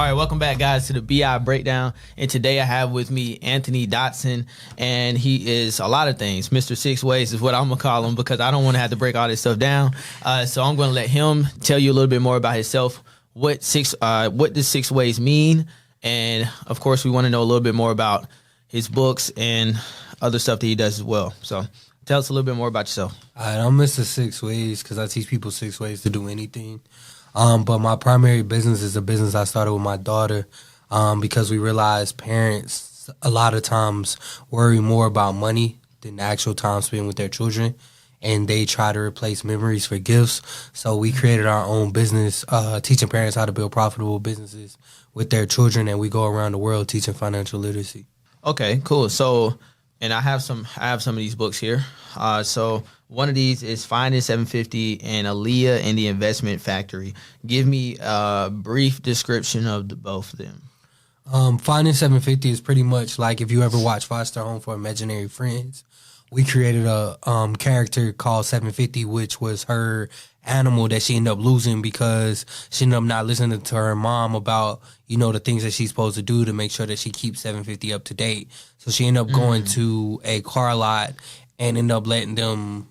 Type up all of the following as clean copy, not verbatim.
right, welcome back, guys, to the BI Breakdown. And today I have with me Anthony Dodson, and he is a lot of things. Mr. Six Ways is what I'm going to call him because I don't want to have to break all this stuff down. So I'm going to let him tell you a little bit more about himself, what does Six Ways mean, and, of course, we want to know a little bit more about his books and other stuff that he does as well. So tell us a little bit more about yourself. All right, I'm Mr. Six Ways because I teach people 6 ways to do anything. But my primary business is a business I started with my daughter because we realized parents a lot of times worry more about money than the actual time spent with their children, and they try to replace memories for gifts. So we created our own business teaching parents how to build profitable businesses with their children, and we go around the world teaching financial literacy. Okay, cool. So, and I have some of these books here. So one of these is Finding 750 and Aaliyah and the Investment Factory. Give me a brief description of both of them. Finding 750 is pretty much like if you ever watch Foster Home for Imaginary Friends. We created a character called 750, which was her animal that she ended up losing because she ended up not listening to her mom about, the things that she's supposed to do to make sure that she keeps 750 up to date. So she ended up going to a car lot and ended up letting them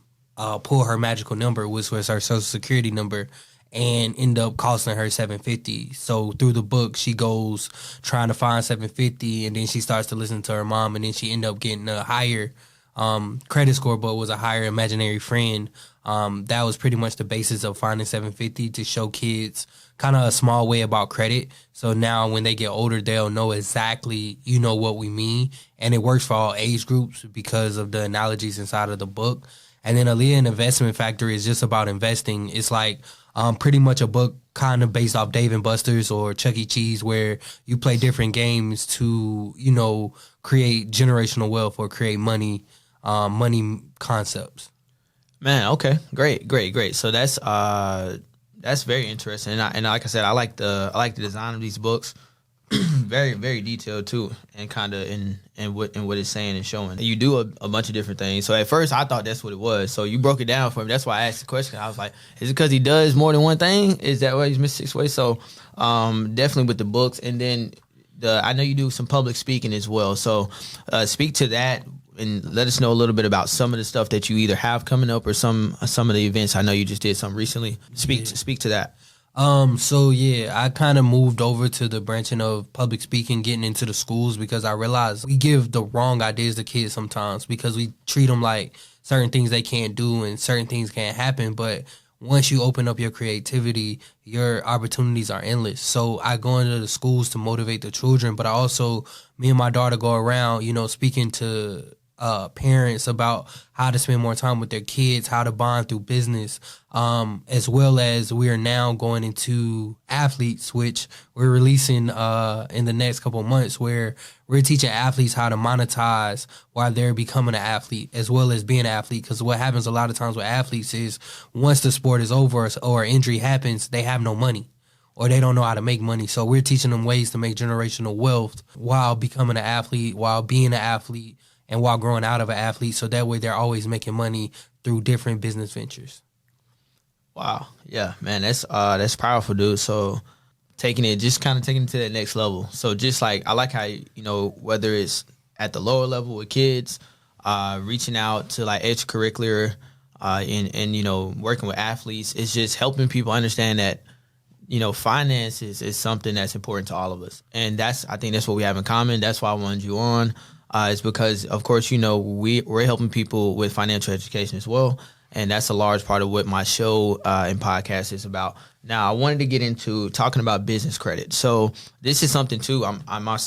pull her magical number, which was her social security number, and end up costing her 750. So through the book, she goes trying to find 750, and then she starts to listen to her mom, and then she end up getting a higher credit score, but was a higher imaginary friend. That was pretty much the basis of Finding 750, to show kids kind of a small way about credit. So now when they get older, they'll know exactly, what we mean. And it works for all age groups because of the analogies inside of the book. And then Aaliyah and Investment Factory is just about investing. It's like pretty much a book kind of based off Dave and Buster's or Chuck E. Cheese, where you play different games to, create generational wealth or create money concepts. Man, okay, great. So that's very interesting. And like I said, I like the design of these books. Very, very detailed too, and kind of in what it's saying and showing. You do a bunch of different things. So at first I thought that's what it was. So you broke it down for me. That's why I asked the question. I was like, is it because he does more than one thing? Is that why he's Mr. Six Ways? So definitely with the books, and then I know you do some public speaking as well. So speak to that and let us know a little bit about some of the stuff that you either have coming up or some of the events. I know you just did some recently. Speak to that. I kind of moved over to the branching of public speaking, getting into the schools, because I realized we give the wrong ideas to kids sometimes because we treat them like certain things they can't do and certain things can't happen. But once you open up your creativity, your opportunities are endless. So I go into the schools to motivate the children, but me and my daughter go around, speaking to parents about how to spend more time with their kids, how to bond through business, as well as we are now going into athletes, which we're releasing in the next couple of months, where we're teaching athletes how to monetize while they're becoming an athlete, as well as being an athlete. Because what happens a lot of times with athletes is once the sport is over or injury happens, they have no money, or they don't know how to make money. So we're teaching them ways to make generational wealth while becoming an athlete, while being an athlete, and while growing out of an athlete, so that way they're always making money through different business ventures. Wow. Yeah, man, that's powerful, dude. So taking it to that next level. So just like, I like how, whether it's at the lower level with kids, reaching out to like extracurricular, and working with athletes, it's just helping people understand that, finances is something that's important to all of us. And I think that's what we have in common. That's why I wanted you on. Is because, of course, we're helping people with financial education as well, and that's a large part of what my show and podcast is about. Now, I wanted to get into talking about business credit. So this is something too. I'm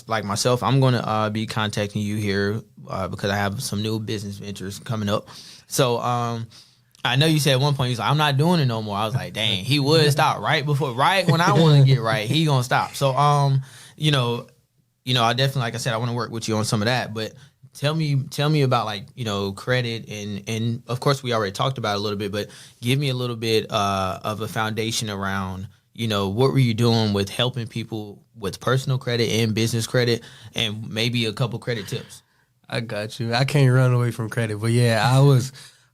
like myself. I'm going to be contacting you here because I have some new business ventures coming up. So I know you said at one point, I'm not doing it no more. I was like, dang, he would stop right when I want to get right. He gonna stop. So I definitely, like I said, I want to work with you on some of that, but tell me about credit and of course we already talked about it a little bit, but give me a little bit of a foundation around, what were you doing with helping people with personal credit and business credit, and maybe a couple credit tips. I got you. I can't run away from credit, but yeah,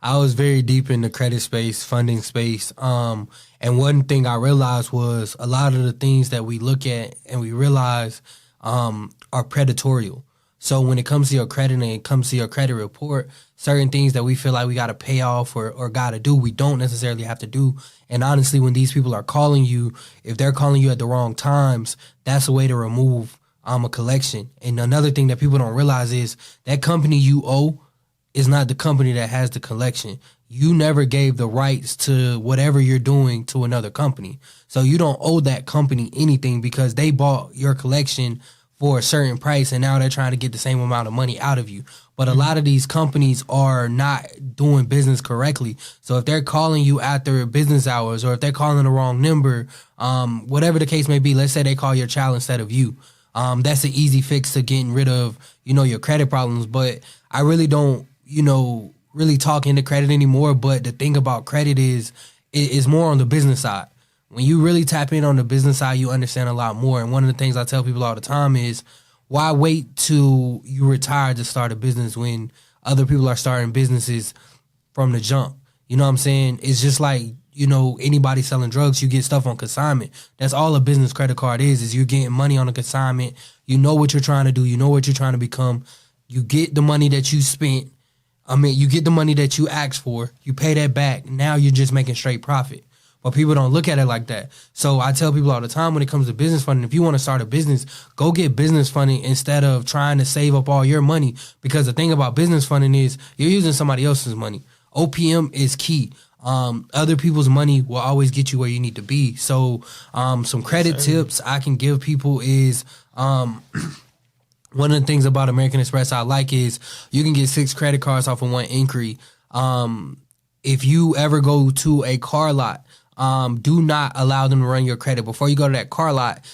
I was very deep in the credit space, funding space. And one thing I realized was a lot of the things that we look at and we realize are predatorial. So when it comes to your credit and it comes to your credit report, certain things that we feel like we got to pay off or got to do, we don't necessarily have to do. And honestly, when these people are calling you, if they're calling you at the wrong times, that's a way to remove a collection. And another thing that people don't realize is that company you owe is not the company that has the collection. You never gave the rights to whatever you're doing to another company. So you don't owe that company anything because they bought your collection for a certain price and now they're trying to get the same amount of money out of you. But a lot of these companies are not doing business correctly. So if they're calling you after business hours or if they're calling the wrong number, whatever the case may be, let's say they call your child instead of you. That's an easy fix to getting rid of, your credit problems. But I really don't, really talk into credit anymore. But the thing about credit is more on the business side. When you really tap in on the business side, you understand a lot more. And one of the things I tell people all the time is, why wait till you retire to start a business when other people are starting businesses from the jump? You know what I'm saying? It's just like, anybody selling drugs, you get stuff on consignment. That's all a business credit card is you're getting money on a consignment. You know what you're trying to do. You know what you're trying to become. You get the money that you spent. You get the money that you asked for. You pay that back. Now you're just making straight profit. But people don't look at it like that. So I tell people all the time when it comes to business funding, if you want to start a business, go get business funding instead of trying to save up all your money. Because the thing about business funding is you're using somebody else's money. OPM is key. Other people's money will always get you where you need to be. So some credit tips I can give people is one of the things about American Express I like is you can get 6 credit cards off of one inquiry. If you ever go to a car lot, do not allow them to run your credit. Before you go to that car lot,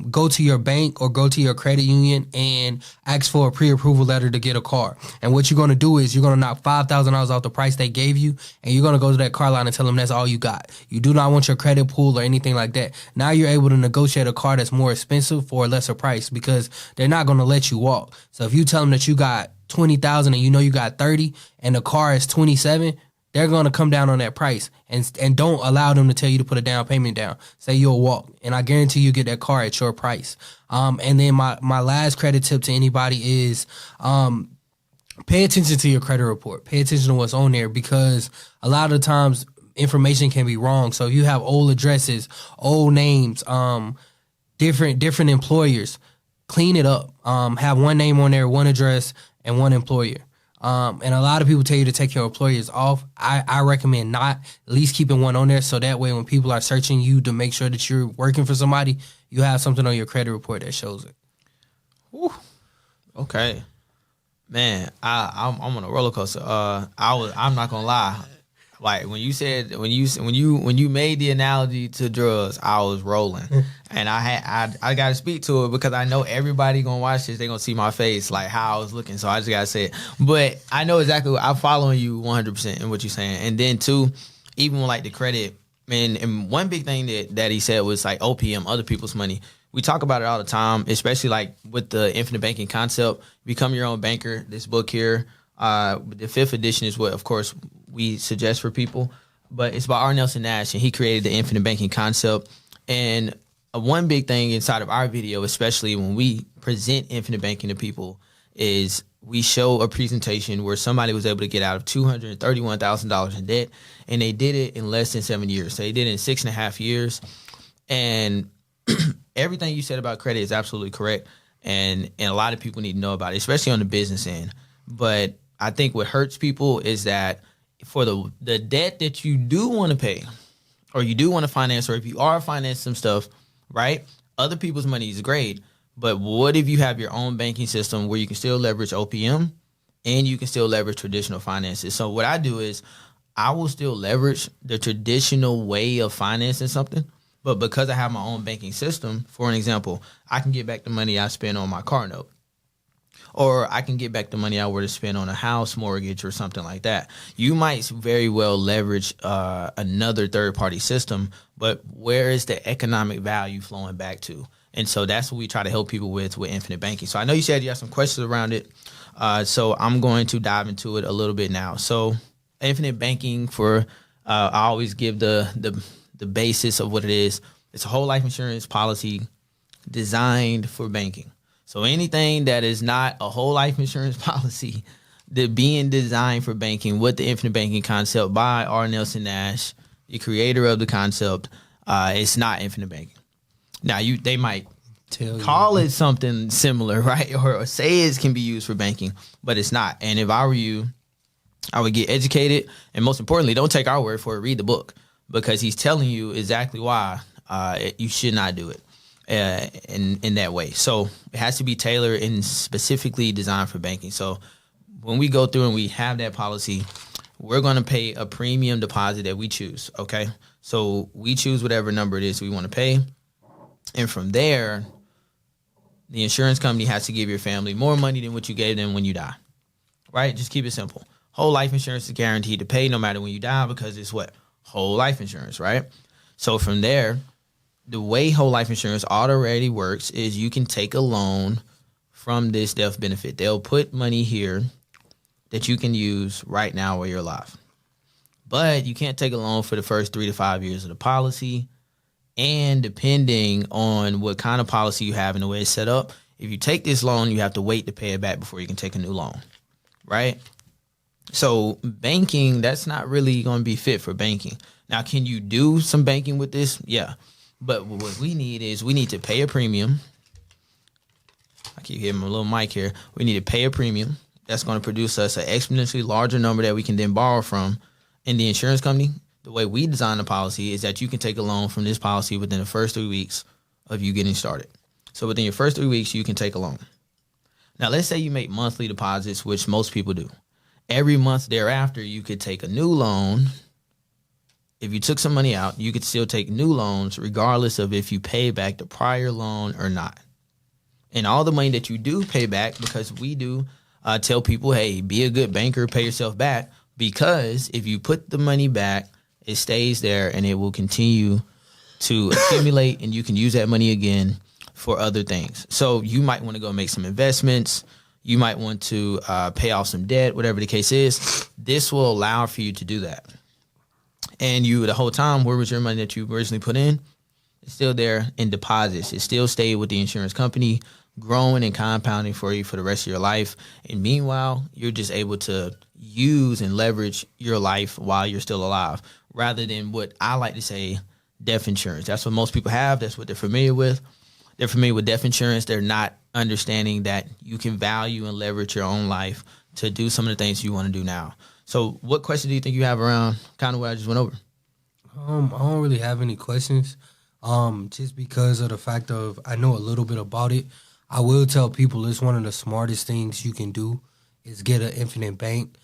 go to your bank or go to your credit union and ask for a pre-approval letter to get a car. And what you're going to do is you're going to knock $5,000 off the price they gave you, and you're going to go to that car lot and tell them that's all you got. You do not want your credit pool or anything like that. Now you're able to negotiate a car that's more expensive for a lesser price because they're not going to let you walk. So if you tell them that you got $20,000 and you got 30 and the car is 27, they're going to come down on that price and don't allow them to tell you to put a down payment down. Say you'll walk, and I guarantee you get that car at your price. And then my last credit tip to anybody is pay attention to your credit report. Pay attention to what's on there because a lot of times information can be wrong. So if you have old addresses, old names, different employers, clean it up. Have one name on there, one address, and one employer. And a lot of people tell you to take your employers off. I recommend not, at least keeping one on there so that way when people are searching you to make sure that you're working for somebody, you have something on your credit report that shows it. Whew. Okay. Man, I'm on a roller coaster. I'm not gonna lie. Like when you made the analogy to drugs, I was rolling, and I got to speak to it because I know everybody gonna watch this. They gonna see my face, like how I was looking. So I just gotta say it. But I know exactly. I'm following you 100% in what you're saying. And then too, even with like the credit, man. And one big thing that he said was like OPM, other people's money. We talk about it all the time, especially like with the infinite banking concept. Become your own banker. This book here. The 5th edition is what, of course, we suggest for people, but it's by R. Nelson Nash, and he created the infinite banking concept. And one big thing inside of our video, especially when we present infinite banking to people, is we show a presentation where somebody was able to get out of $231,000 in debt, and they did it in less than 7 years. So they did it in 6.5 years. And everything you said about credit is absolutely correct, and a lot of people need to know about it, especially on the business end. But I think what hurts people is that for the debt that you do want to pay or you do want to finance, or if you are financing some stuff, right? Other people's money is great. But what if you have your own banking system where you can still leverage OPM and you can still leverage traditional finances? So what I do is I will still leverage the traditional way of financing something. But because I have my own banking system, for an example, I can get back the money I spend on my car note. Or I can get back the money I were to spend on a house mortgage or something like that. You might very well leverage another third-party system, but where is the economic value flowing back to? And so that's what we try to help people with infinite banking. So I know you said you have some questions around it, so I'm going to dive into it a little bit now. So infinite banking for I always give the basis of what it is. It's a whole life insurance policy designed for banking. So anything that is not a whole life insurance policy that being designed for banking with the infinite banking concept by R. Nelson Nash, the creator of the concept, it's not infinite banking. Now they might call it something similar, right? Or say it can be used for banking, but it's not. And if I were you, I would get educated, and most importantly, don't take our word for it. Read the book, because he's telling you exactly why you should not do it in that way. So it has to be tailored and specifically designed for banking. So when we go through and we have that policy, we're going to pay a premium deposit that we choose, okay? So we choose whatever number it is we want to pay, and from there, the insurance company has to give your family more money than what you gave them when you die, right? Just keep it simple. Whole life insurance is guaranteed to pay no matter when you die, because it's what? Whole life insurance, right? So from there, the way whole life insurance already works is you can take a loan from this death benefit. They'll put money here that you can use right now while you're alive. But you can't take a loan for the first 3 to 5 years of the policy. And depending on what kind of policy you have and the way it's set up, if you take this loan, you have to wait to pay it back before you can take a new loan, right? So banking, that's not really going to be fit for banking. Now, can you do some banking with this? Yeah. But what we need to pay a premium. I keep hitting my little mic here. We need to pay a premium. That's going to produce us an exponentially larger number that we can then borrow from. In the insurance company, the way we design the policy is that you can take a loan from this policy within the first 3 weeks of you getting started. So within your first 3 weeks, you can take a loan. Now, let's say you make monthly deposits, which most people do. Every month thereafter, you could take a new loan. If you took some money out, you could still take new loans regardless of if you pay back the prior loan or not. And all the money that you do pay back, because we do tell people, hey, be a good banker, pay yourself back, because if you put the money back, it stays there and it will continue to accumulate, and you can use that money again for other things. So you might want to go make some investments. You might want to pay off some debt, whatever the case is. This will allow for you to do that. And you, the whole time, where was your money that you originally put in? It's still there in deposits. It still stayed with the insurance company, growing and compounding for you for the rest of your life. And meanwhile, you're just able to use and leverage your life while you're still alive, rather than what I like to say, death insurance. That's what most people have. That's what they're familiar with. They're familiar with death insurance. They're not understanding that you can value and leverage your own life to do some of the things you want to do now. So what question do you think you have around kind of what I just went over? I don't really have any questions. Just because of the fact of I know a little bit about it. I will tell people it's one of the smartest things you can do is get an infinite bank.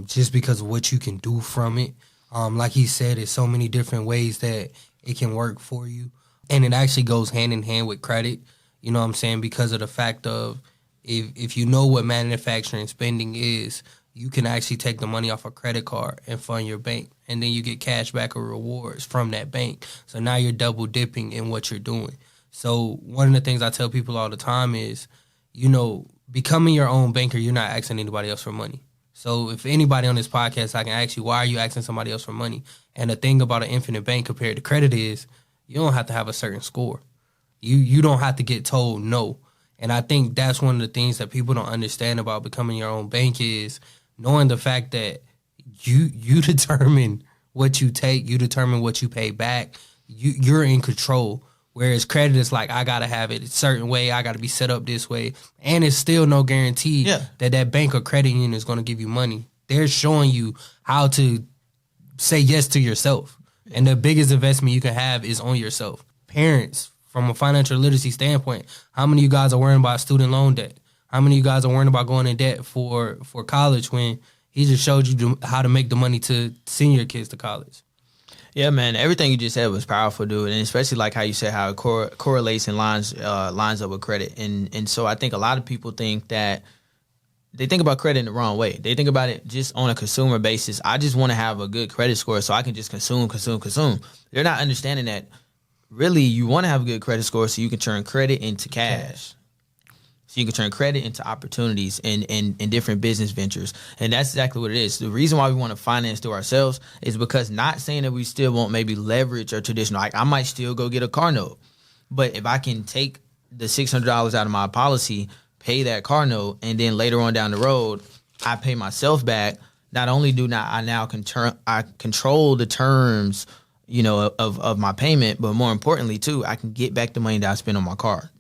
Just because of what you can do from it. Like he said, there's so many different ways that it can work for you. And it actually goes hand in hand with credit. You know what I'm saying? Because of the fact of if you know what manufacturing spending is, you can actually take the money off a credit card and fund your bank. And then you get cash back or rewards from that bank. So now you're double dipping in what you're doing. So one of the things I tell people all the time is, you know, becoming your own banker, you're not asking anybody else for money. So if anybody on this podcast, I can ask you, why are you asking somebody else for money? And the thing about an infinite bank compared to credit is you don't have to have a certain score. You don't have to get told no. And I think that's one of the things that people don't understand about becoming your own bank is knowing the fact that you determine what you take, you determine what you pay back. You're in control. Whereas credit is like, I got to have it a certain way. I got to be set up this way. And it's still no guarantee that bank or credit union is going to give you money. They're showing you how to say yes to yourself. And the biggest investment you can have is on yourself. Parents, from a financial literacy standpoint, how many of you guys are worrying about student loan debt? How many of you guys are worrying about going in debt for college when he just showed you how to make the money to send your kids to college? Yeah, man. Everything you just said was powerful, dude, and especially like how you said how it correlates and lines up with credit. And so I think a lot of people think that they think about credit in the wrong way. They think about it just on a consumer basis. I just want to have a good credit score so I can just consume. They're not understanding that really you want to have a good credit score so you can turn credit into cash. So So you can turn credit into opportunities in different business ventures. And that's exactly what it is. The reason why we want to finance through ourselves is because, not saying that we still won't maybe leverage or traditional. Like, I might still go get a car note. But if I can take the $600 out of my policy, pay that car note, and then later on down the road, I pay myself back, not only do not I now I control the terms, of my payment, but more importantly too, I can get back the money that I spent on my car.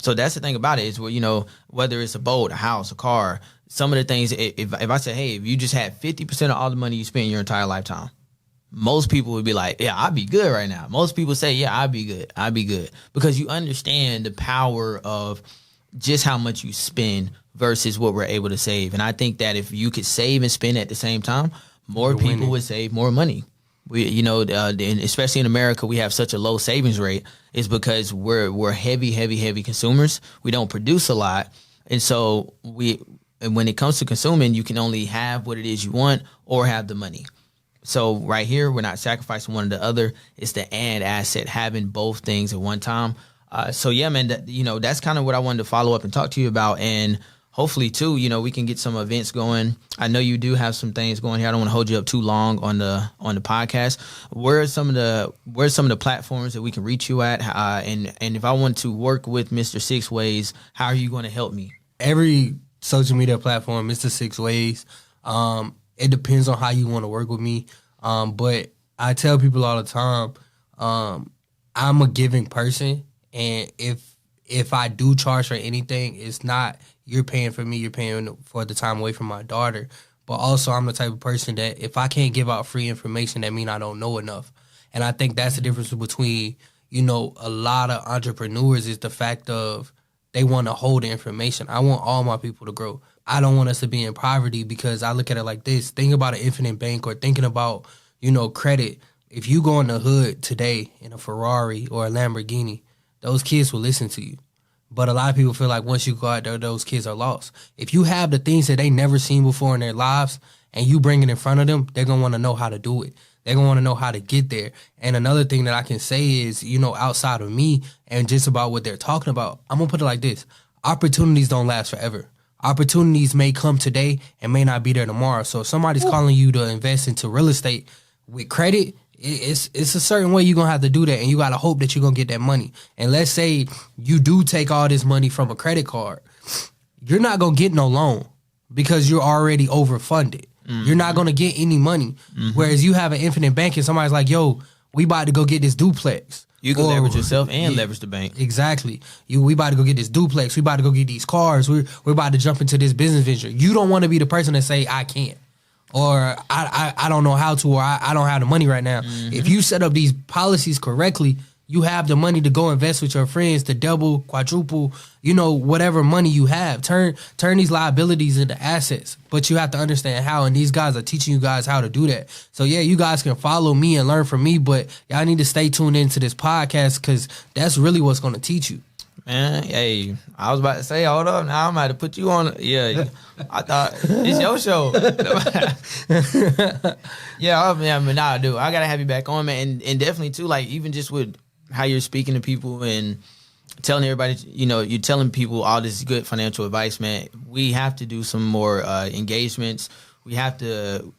So that's the thing about it is, whether it's a boat, a house, a car, some of the things, if I say, hey, if you just had 50% of all the money you spent in your entire lifetime, most people would be like, yeah, I'd be good right now. Most people say, yeah, I'd be good. Because you understand the power of just how much you spend versus what we're able to save. And I think that if you could save and spend at the same time, more people would save more money. We, especially in America, we have such a low savings rate. It's because we're heavy consumers. We don't produce a lot. And so when it comes to consuming, you can only have what it is you want or have the money. So right here, we're not sacrificing one or the other. It's the and asset, having both things at one time. So yeah, man, that's kind of what I wanted to follow up and talk to you about. And hopefully too, we can get some events going. I know you do have some things going here. I don't want to hold you up too long on the podcast. Where are some of the platforms that we can reach you at? And if I want to work with Mr. Six Ways, how are you going to help me? Every social media platform, Mr. Six Ways. It depends on how you want to work with me. But I tell people all the time, I'm a giving person. And if I do charge for anything, it's not you're paying for me, you're paying for the time away from my daughter. But also I'm the type of person that if I can't give out free information, that means I don't know enough. And I think that's the difference between, a lot of entrepreneurs is the fact of they want to hold the information. I want all my people to grow. I don't want us to be in poverty because I look at it like this. Think about an infinite bank or thinking about, credit. If you go in the hood today in a Ferrari or a Lamborghini, those kids will listen to you. But a lot of people feel like once you go out there, those kids are lost. If you have the things that they never seen before in their lives and you bring it in front of them, they're going to want to know how to do it. They're going to want to know how to get there. And another thing that I can say is, outside of me and just about what they're talking about, I'm going to put it like this. Opportunities don't last forever. Opportunities may come today and may not be there tomorrow. So if somebody's calling you to invest into real estate with credit, it's a certain way you're going to have to do that, and you got to hope that you're going to get that money. And let's say you do take all this money from a credit card. You're not going to get no loan because you're already overfunded. Mm-hmm. You're not going to get any money. Mm-hmm. Whereas you have an infinite bank and somebody's like, yo, we about to go get this duplex. You can leverage yourself and leverage the bank. Exactly. We about to go get this duplex. We about to go get these cars. We're about to jump into this business venture. You don't want to be the person that say, I can't. Or I don't know how to, or I don't have the money right now. Mm-hmm. If you set up these policies correctly, you have the money to go invest with your friends to double, quadruple, whatever money you have. Turn these liabilities into assets. But you have to understand how, and these guys are teaching you guys how to do that. So yeah, you guys can follow me and learn from me, but y'all need to stay tuned into this podcast because that's really what's going to teach you. Man, hey, I was about to say, hold up, now I'm about to put you on. Yeah, I thought it's your show. Nah, dude, I gotta have you back on, man, and definitely too, like even just with how you're speaking to people and telling everybody, you're telling people all this good financial advice, man. We have to do some more engagements. We have to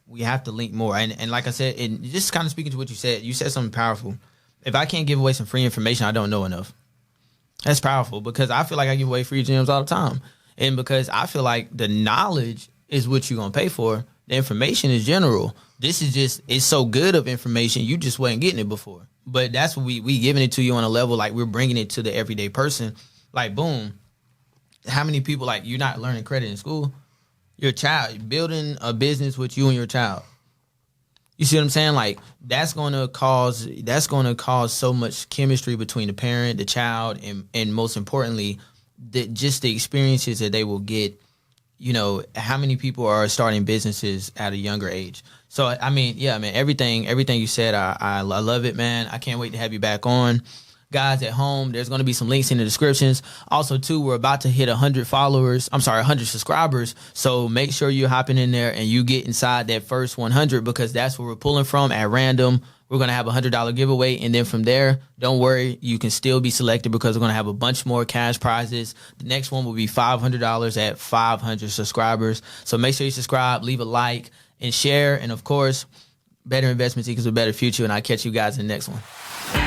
link more, and like I said, and just kind of speaking to what you said something powerful. If I can't give away some free information, I don't know enough. That's powerful because I feel like I give away free gems all the time. And because I feel like the knowledge is what you're going to pay for. The information is general. This is just, it's so good of information, you just wasn't getting it before. But that's what we giving it to you on a level, like we're bringing it to the everyday person. Like, boom. How many people, like, you're not learning credit in school? Your child, building a business with you and your child. You see what I'm saying? Like that's going to cause so much chemistry between the parent, the child, and most importantly, just the experiences that they will get. How many people are starting businesses at a younger age? So I mean, yeah, man, everything you said, I love it, man. I can't wait to have you back on. guys at home, there's going to be some links in the descriptions. Also, too, we're about to hit 100 subscribers. So make sure you're hopping in there and you get inside that first 100, because that's where we're pulling from at random. We're going to have a $100 giveaway. And then from there, don't worry, you can still be selected, because we're going to have a bunch more cash prizes. The next one will be $500 at 500 subscribers. So make sure you subscribe, leave a like, and share. And of course, better investments equals a better future. And I'll catch you guys in the next one.